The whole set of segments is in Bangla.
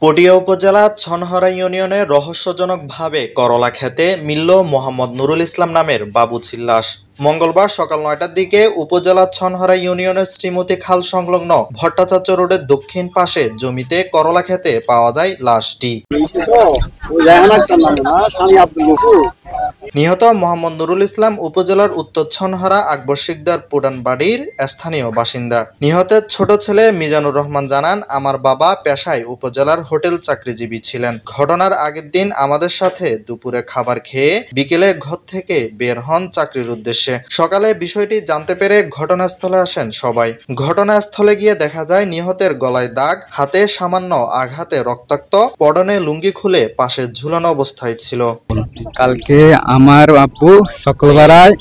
পটিয়া উপজেলা ছনহরা ইউনিয়নে রহস্যজনকভাবে করলা খেতে মিলল মোহাম্মদ নুরুল ইসলাম নামের বাবুচির লাশ। মঙ্গলবার সকাল ৯টার দিকে উপজেলার ছনহরা ইউনিয়নের শ্রীমতী খাল সংলগ্ন ভট্টাচার্য রোডের দক্ষিণ পাশে জমিতে করলা খেতে পাওয়া যায় লাশটি। নিহত মোহাম্মদ নুরুল ইসলাম উপজেলার উত্তর ছনহরা আকবর শিকদার পুরান বাড়ির স্থানীয় বাসিন্দা। নিহতের ছোট ছেলে মিজানুর রহমান জানান, আমার বাবা পেশায় উপজেলার হোটেল চাকরিজীবী ছিলেন। ঘটনার আগের দিন আমাদের সাথে দুপুরে খাবার খেয়ে বিকেলে ঘর থেকে বের হন চাকরির উদ্দেশ্যে। সকালে বিষয়টি জানতে পেরে ঘটনাস্থলে আসেন সবাই। ঘটনাস্থলে গিয়ে দেখা যায় নিহতের গলায় দাগ, হাতে সামান্য আঘাতে রক্তাক্ত, পরনে লুঙ্গি খুলে পাশে ঝুলানো অবস্থায় ছিল। কালকে আমার আব্বু সকালবেলায়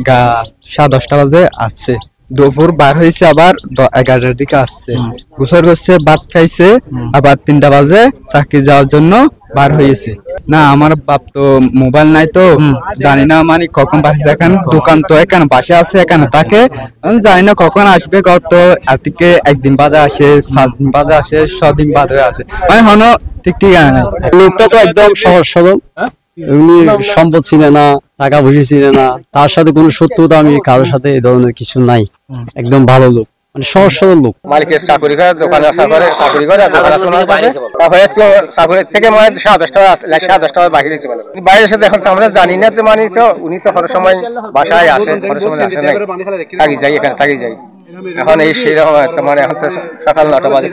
10:30 বাজে আসছে, দুপুর বার হয়েছে, আবার 11টার দিকে আসছে, গোসল করছে, ভাত খাইছে, আবার 3টা বাজে চাকরি যাওয়ার জন্য বার হয়েছে। না, আমার বাপ তো মোবাইল নাই, তো জানি না মানে কখন বাসে, এখন দোকান তো এখানে বাসে আছে, এখানে থাকে, জানি না কখন আসবে। গত আজকে 1 দিন বাদে আসে, 5 দিন বাদে আসে, 6 দিন বাদে আসে, মানে হনো ঠিক ঠিকানা নাই। লোকটা তো একদম সহজ সরল, এমনি সম্পদ ছিল না, টাকা পয়সা ছিল না, তার সাথে কোনো শত্রুতা আমি কারোর সাথে এই ধরনের কিছু নাই, একদম ভালো লোক, মানে সহজ সরল লোক। মালিকের চাকরি করে, দোকানে চাকরি করে, তারপরে চাকরি থেকে মানে 10:30 বাহির হয়েছে। বাইরে এসে এখন তো আমরা জানি না, তো মানে তো উনি তো হর সময় বাসায় আসেন, হর সময় আসেন নাই, থাকি যাই, এখানে থাকি যাই। এখন এই সেরকম একটা মানে এখন তো সকাল 9টা বাজে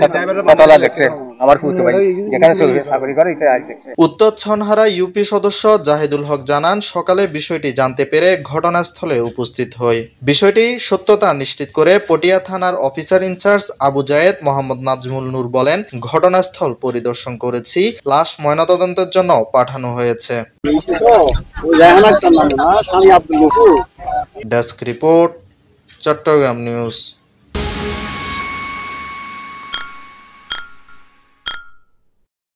কতলা দেখছে আমার পুত্র ভাই যেখানে চাকরি করে দেখছে। উত্তর ছনহরা ইউপি সদস্য জাহিদুল হক জানান, সকালে বিষয়টি জানতে পেরে ঘটনাস্থলে উপস্থিত হই। বিষয়টি সত্যতা নিশ্চিত করে পটিয়া থানার অফিসার ইনচার্জ আবু জায়েদ মোহাম্মদ নাজমুল নূর বলেন, ঘটনাস্থল পরিদর্শন করেছি, লাশ ময়নাতদন্তের জন্য পাঠানো হয়েছে। Desk report, Chattogram news.